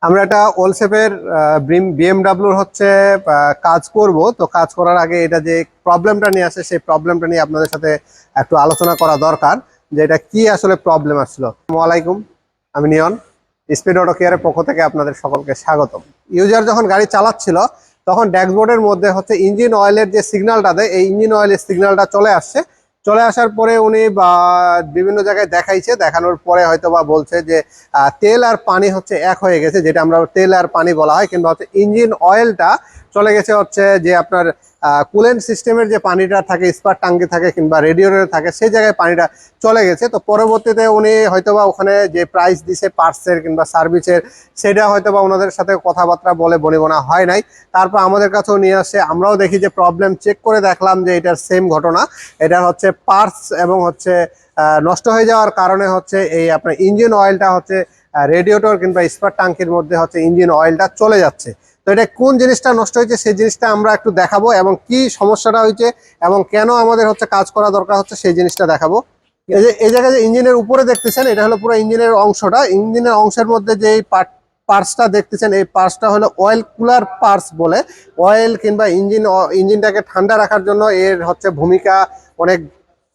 আমরা একটা ওলসেপের বিএমডাব্লিউর হচ্ছে কাজ করব। তো কাজ করার আগে এটা যে প্রবলেমটা নিয়ে আসে সেই প্রবলেমটা নিয়ে আপনাদের সাথে একটু আলোচনা করা দরকার, যে এটা কি আসলে প্রবলেম আসছিল। আসসালামু আলাইকুম, আমি নিয়ন, স্পিড অটো কেয়ারের পক্ষ থেকে আপনাদের সকলকে স্বাগতম। ইউজার যখন গাড়ি চালাচ্ছিল তখন ড্যাশবোর্ডের মধ্যে হচ্ছে ইঞ্জিন অয়েলের যে সিগন্যালটা দেয়, এই ইঞ্জিন অয়েলের সিগন্যালটা চলে আসছে। চলে আসার পরে উনি বিভিন্ন জায়গায় দেখাইছে, দেখানোর পরে হয়তো বা বলছে যে তেল আর পানি হচ্ছে এক হয়ে গেছে, যেটা আমরা তেল আর পানি বলা হয়, কিংবা হচ্ছে ইঞ্জিন অয়েলটা চলে গেছে হচ্ছে যে আপনার কুলেন্ট সিস্টেমের যে পানিটা থাকে, স্পার টাঙ্কি থাকে কিংবা রেডিওরে থাকে, সেই জায়গায় পানিটা চলে গেছে। তো পরবর্তীতে উনি হয়তোবা ওখানে যে প্রাইস দিছে পার্টসের কিংবা সার্ভিসের, সেটা হয়তোবা ওনাদের সাথে কথাবার্তা বলে বনিবনা হয় নাই। তারপর আমাদের কাছেও নিয়ে আসে, আমরাও দেখি যে প্রবলেম চেক করে দেখলাম যে এটার সেম ঘটনা। এটা হচ্ছে পার্টস এবং হচ্ছে নষ্ট হয়ে যাওয়ার কারণে হচ্ছে এই আপনার ইঞ্জিন অয়েলটা হচ্ছে রেডিয়েটর কিংবা স্পার ট্যাঙ্কির মধ্যে হচ্ছে ইঞ্জিন অয়েলটা চলে যাচ্ছে। তো এটা কোন জিনিসটা নষ্ট হয়েছে সেই জিনিসটা আমরা একটু দেখাবো, এবং কি সমস্যাটা হয়েছে এবং কেন আমাদের হচ্ছে কাজ করা দরকার হচ্ছে সেই জিনিসটা দেখাবো। এই জায়গায় যে ইঞ্জিনের উপরে দেখতেছেন, এটা হলো পুরো ইঞ্জিনের অংশটা। ইঞ্জিনের অংশের মধ্যে যে পার্টসটা দেখতেছেন, এই পার্টসটা হলো অয়েল কুলার পার্টস বলে। অয়েল কিংবা ইঞ্জিনটাকে ঠান্ডা রাখার জন্য এর হচ্ছে ভূমিকা অনেক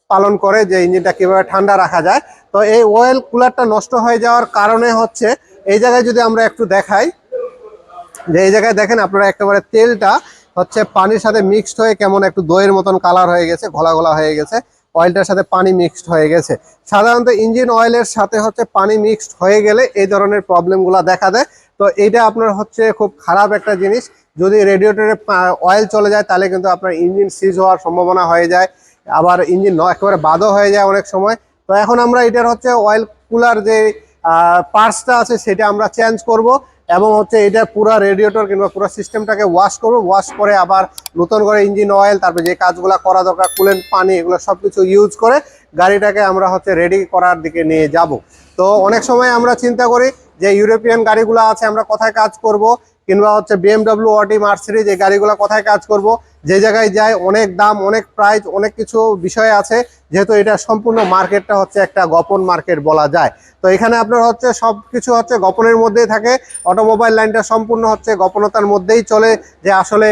পালন করে, যে ইঞ্জিনটা কিভাবে ঠান্ডা রাখা যায়। তো এই অয়েল কুলারটা নষ্ট হয়ে যাওয়ার কারণে হচ্ছে এই জায়গায় যদি আমরা একটু দেখাই, যে এই জায়গায় দেখেন আপনারা একেবারে তেলটা হচ্ছে পানির সাথে মিক্সড হয়ে কেমন একটু দইয়ের মতন কালার হয়ে গেছে, ঘোলা ঘোলা হয়ে গেছে। অয়েলটার সাথে পানি মিক্সড হয়ে গেছে। সাধারণত ইঞ্জিন অয়েলের সাথে হচ্ছে পানি মিক্সড হয়ে গেলে এই ধরনের প্রবলেমগুলো দেখা দেয়। তো এইটা আপনার হচ্ছে খুব খারাপ একটা জিনিস। যদি রেডিয়েটরে অয়েল চলে যায় তাহলে কিন্তু আপনার ইঞ্জিন সিজ হওয়ার সম্ভাবনা হয়ে যায়, আবার ইঞ্জিন একেবারে বাদও হয়ে যায় অনেক সময়। তো এখন আমরা এটার হচ্ছে অয়েল কুলার যে পার্টসটা আছে সেটা আমরা চেঞ্জ করব, এবং হচ্ছে এটা পুরো রেডিয়েটর কিংবা পুরো সিস্টেমটাকে ওয়াশ করব। ওয়াশ করে আবার নতুন করে ইঞ্জিন অয়েল, তারপরে যে কাজগুলো করা দরকার, কুলেন্ট, পানি, এগুলো সবকিছু ইউজ করে গাড়িটাকে আমরা হচ্ছে রেডি করার দিকে নিয়ে যাব। তো অনেক সময় আমরা চিন্তা করি যে ইউরোপিয়ান গাড়িগুলো আছে আমরা কোথায় কাজ করব, কিংবা হচ্ছে বিএমডাব্লিউ, অডি, মার্সিডিজ এই গাড়িগুলো কোথায় কাজ করব। যে জায়গায় যায় অনেক দাম, অনেক প্রাইস, অনেক কিছু বিষয় আছে, যেহেতু এটা সম্পূর্ণ মার্কেটটা হচ্ছে একটা গোপন মার্কেট বলা যায়। তো এখানে আপনার হচ্ছে সব কিছু হচ্ছে গোপনের মধ্যেই থাকে। অটোমোবাইল লাইনটা সম্পূর্ণ হচ্ছে গোপনতার মধ্যেই চলে, যে আসলে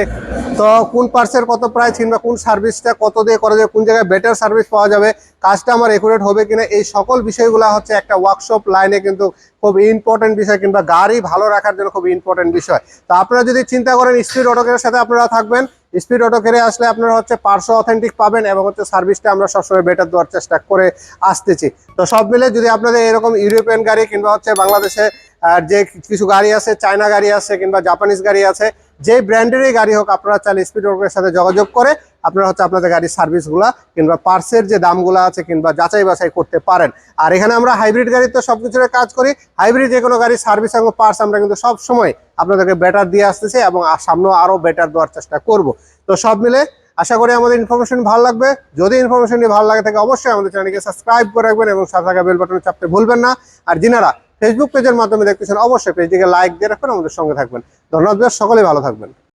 তো কোন পার্টসের কত প্রাইস, কিংবা কোন সার্ভিসটা কত দিয়ে করা যাবে, কোন জায়গায় বেটার সার্ভিস পাওয়া যাবে, কাজটা আমার একুরেট হবে কিনা, এই সকল বিষয়গুলো হচ্ছে একটা ওয়ার্কশপ লাইনে কিন্তু খুব ইম্পর্টেন্ট বিষয়, কিংবা গাড়ি ভালো রাখার জন্য খুব ইম্পর্টেন্ট বিষয়। তো আপনারা যদি চিন্তা করেন স্পিড অটো কেয়ারের সাথে আপনারা থাকবেন, স্পিড অটো কেয়ারে আসলে আপনারা হচ্ছে পার্টস অথেন্টিক পাবেন, এবং হচ্ছে সার্ভিসটা আমরা সবসময় বেটার দেওয়ার চেষ্টা করে আসতেছি। তো সব মিলে যদি আপনাদের এরকম ইউরোপিয়ান গাড়ি কিংবা হচ্ছে বাংলাদেশে যে কিছু গাড়ি আছে, চায়না গাড়ি আছে কিংবা জাপানিজ গাড়ি আছে, যে ব্র্যান্ডেরই গাড়ি হোক, আপনারা চাইলে স্পিড অটোর সাথে যোগাযোগ করে আপনারা হচ্ছে আপনাদের গাড়ির সার্ভিসগুলা কিংবা পার্টসের যে দামগুলো আছে কিংবা যাচাই বাছাই করতে পারেন। আর এখানে আমরা হাইব্রিড গাড়িতে সব কিছুর কাজ করি। হাইব্রিড যে কোনো গাড়ির সার্ভিস এবং পার্টস আমরা কিন্তু সব সময় আপনাদেরকে বেটার দিয়ে আসতেছি, এবং সামনেও আরও বেটার দেওয়ার চেষ্টা করব। তো সব মিলে আশা করি আমাদের ইনফরমেশন ভালো লাগবে। যদি ইনফরমেশনটি ভালো লাগে থাকে অবশ্যই আমাদের চ্যানেলকে সাবস্ক্রাইব করে রাখবেন, এবং সাথে থাকা বেল বাটনে চাপতে ভুলবেন না। আর যিনারা ফেসবুক পেজের মাধ্যমে দেখতেছেন অবশ্যই পেজটিকে লাইক দিয়ে রাখবেন, আমাদের সঙ্গে থাকবেন। ধন্যবাদ, সকলেই ভালো থাকবেন।